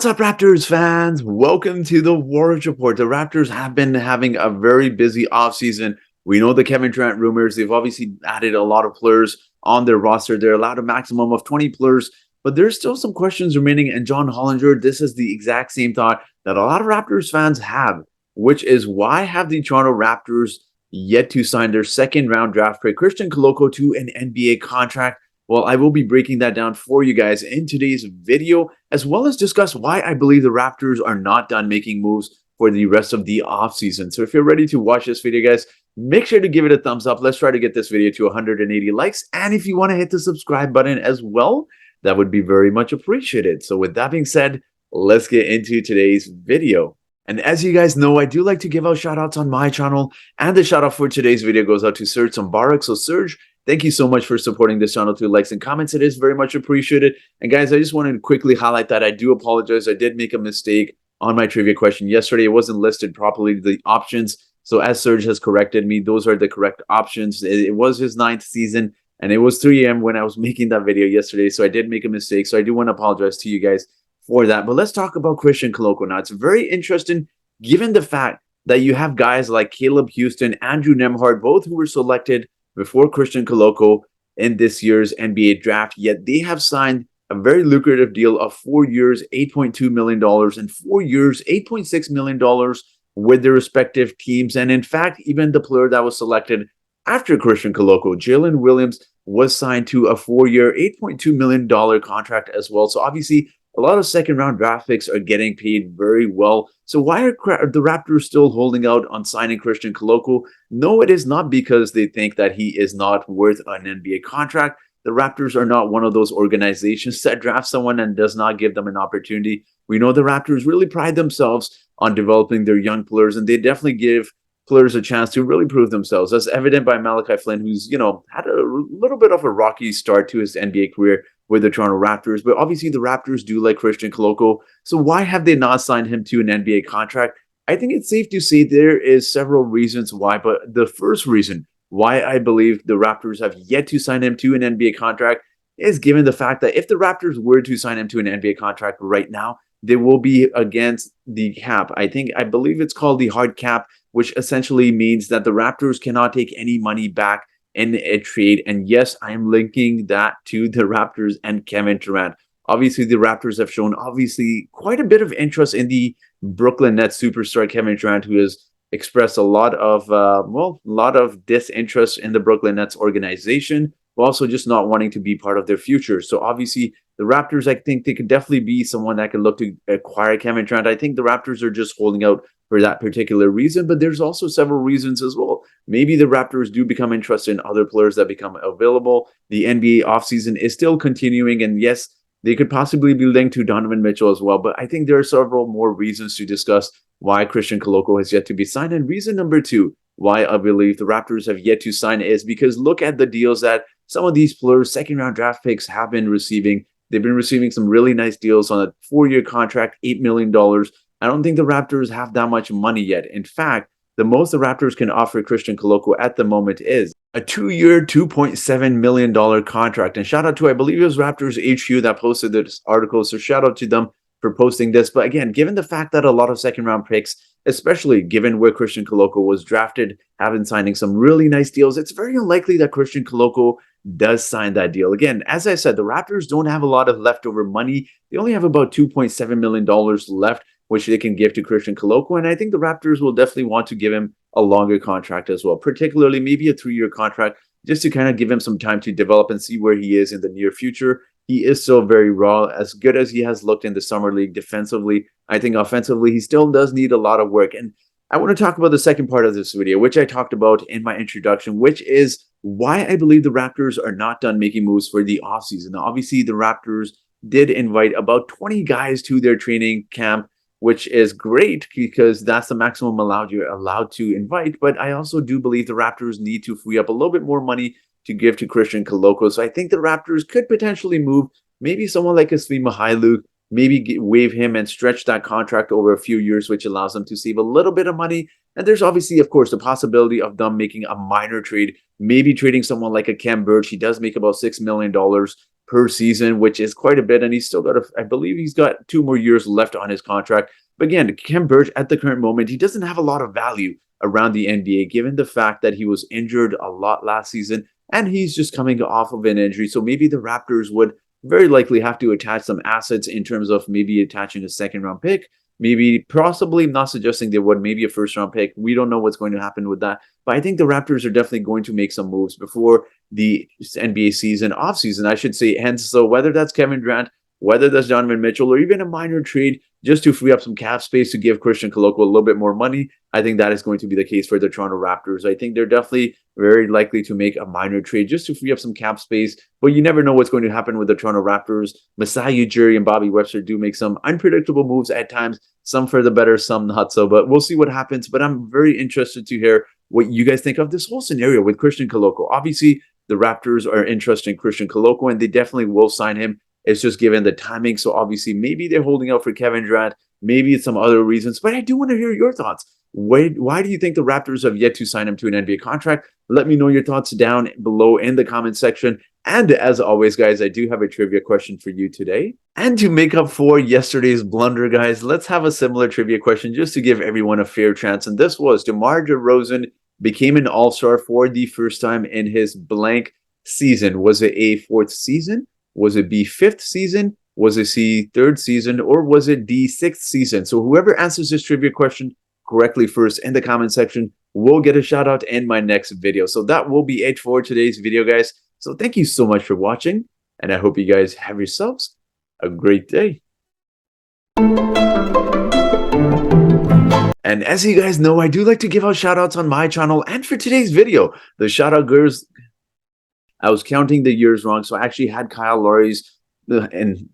What's up, Raptors fans? Welcome to the Warriors Report. The Raptors have been having a very busy offseason. We know the Kevin Durant rumors. They've obviously added a lot of players on their roster. They're allowed a maximum of 20 players, but there's still some questions remaining. And John Hollinger, this is the exact same thought that a lot of Raptors fans have, which is why have the Toronto Raptors yet to sign their second round draft pick, Christian Koloko, to an NBA contract? Well, I will be breaking that down for you guys in today's video, as well as discuss why I believe the Raptors are not done making moves for the rest of the offseason. So if you're ready to watch this video, guys, make sure to give it a thumbs up. Let's try to get this video to 180 likes. And if you want to hit the subscribe button as well, that would be very much appreciated. So with that being said, let's get into today's video. And as you guys know, I do like to give out shout outs on my channel. And the shout out for today's video goes out to Serge Sambarak. So Serge, thank you so much for supporting this channel through likes and comments. It is very much appreciated. And guys, I just wanted to quickly highlight that I do apologize. I did make a mistake on my trivia question yesterday. It wasn't listed properly, the options. So as Serge has corrected me, those are the correct options. It was his 9th season, and it was 3 a.m. when I was making that video yesterday. So I did make a mistake. So I do want to apologize to you guys for that. But let's talk about Christian Koloko now. It's very interesting given the fact that you have guys like Caleb Houston, Andrew Nembhard, both who were selected before Christian Koloko in this year's NBA draft, yet they have signed a very lucrative deal of 4 years, $8.2 million, and 4 years, $8.6 million with their respective teams. And in fact, even the player that was selected after Christian Koloko, Jalen Williams, was signed to a 4-year, $8.2 million contract as well. So obviously, a lot of second-round draft picks are getting paid very well. So why are the Raptors still holding out on signing Christian Koloko? No, it is not because they think that he is not worth an NBA contract. The Raptors are not one of those organizations that drafts someone and does not give them an opportunity. We know the Raptors really pride themselves on developing their young players, and they definitely give players a chance to really prove themselves, as evident by Malachi Flynn, who's, had a little bit of a rocky start to his NBA career with the Toronto Raptors. But obviously the Raptors do like Christian Koloko. So why have they not signed him to an NBA contract? I think it's safe to say there is several reasons why, but the first reason why I believe the Raptors have yet to sign him to an NBA contract is given the fact that if the Raptors were to sign him to an NBA contract right now, they will be against the cap. I believe it's called the hard cap, which essentially means that the Raptors cannot take any money back in a trade. And yes, I am linking that to the Raptors and Kevin Durant. Obviously, the Raptors have shown quite a bit of interest in the Brooklyn Nets superstar Kevin Durant, who has expressed a lot of disinterest in the Brooklyn Nets organization, but also just not wanting to be part of their future. So obviously, the Raptors, I think they could definitely be someone that could look to acquire Kevin Durant. I think the Raptors are just holding out for that particular reason, but there's also several reasons as well. Maybe the Raptors do become interested in other players that become available. The NBA offseason is still continuing, and yes, they could possibly be linked to Donovan Mitchell as well, but I think there are several more reasons to discuss why Christian Koloko has yet to be signed. And reason number two why I believe the Raptors have yet to sign is because look at the deals that some of these players, second-round draft picks, have been receiving. They've been receiving some really nice deals on a 4-year contract, $8 million. I don't think the Raptors have that much money yet. In fact, the most the Raptors can offer Christian Koloko at the moment is a 2-year, $2.7 million contract. And shout out to, I believe it was Raptors HQ that posted this article. So shout out to them for posting this. But again, given the fact that a lot of second-round picks, especially given where Christian Koloko was drafted, have been signing some really nice deals, it's very unlikely that Christian Koloko does sign that deal. Again, as I said, the Raptors don't have a lot of leftover money. They only have about $2.7 million left, which they can give to Christian Koloko. And I think the Raptors will definitely want to give him a longer contract as well, particularly maybe a 3-year contract, just to kind of give him some time to develop and see where he is in the near future. He is still very raw. As good as he has looked in the summer league defensively, I think offensively, he still does need a lot of work. And I want to talk about the second part of this video, which I talked about in my introduction, which is why I believe the Raptors are not done making moves for the offseason. Now, obviously, the Raptors did invite about 20 guys to their training camp, which is great because that's the maximum you're allowed to invite. But I also do believe the Raptors need to free up a little bit more money to give to Christian Koloko. So I think the Raptors could potentially move maybe someone like a Svi Mykhailiuk, maybe waive him and stretch that contract over a few years, which allows them to save a little bit of money. And there's obviously, of course, the possibility of them making a minor trade, maybe trading someone like a Kem Birch. He does make about $6 million per season, which is quite a bit. And he's still got, I believe he's got 2 more years left on his contract. But again, Khem Birch at the current moment, he doesn't have a lot of value around the NBA, given the fact that he was injured a lot last season and he's just coming off of an injury. So maybe the Raptors would very likely have to attach some assets in terms of maybe attaching a second round pick. Maybe, possibly, I'm not suggesting they would, maybe a first round pick. We don't know what's going to happen with that. But I think the Raptors are definitely going to make some moves before the NBA season, off season, I should say. Hence, so whether that's Kevin Durant, whether that's Donovan Mitchell, or even a minor trade just to free up some cap space to give Christian Koloko a little bit more money, I think that is going to be the case for the Toronto Raptors. I think they're definitely very likely to make a minor trade just to free up some cap space. But you never know what's going to happen with the Toronto Raptors. Masai Ujiri and Bobby Webster do make some unpredictable moves at times, some for the better, some not so. But we'll see what happens. But I'm very interested to hear what you guys think of this whole scenario with Christian Koloko. Obviously, the Raptors are interested in Christian Koloko, and they definitely will sign him. It's just given the timing. So obviously, maybe they're holding out for Kevin Durant. Maybe it's some other reasons. But I do want to hear your thoughts. Why do you think the Raptors have yet to sign him to an NBA contract? Let me know your thoughts down below in the comment section. And as always, guys, I do have a trivia question for you today. And to make up for yesterday's blunder, guys, let's have a similar trivia question just to give everyone a fair chance. And this was, DeMar DeRozan became an all-star for the first time in his blank season. Was it A, fourth season? Was it B, fifth season? Was it C, third season? Or was it D, sixth season? So whoever answers this trivia question correctly first in the comment section will get a shout out in my next video. So that will be it for today's video, guys. So thank you so much for watching, and I hope you guys have yourselves a great day. And as you guys know, I do like to give out shout outs on my channel, and for today's video, the shout out girls, I was counting the years wrong, so I actually had Kyle Lowry's and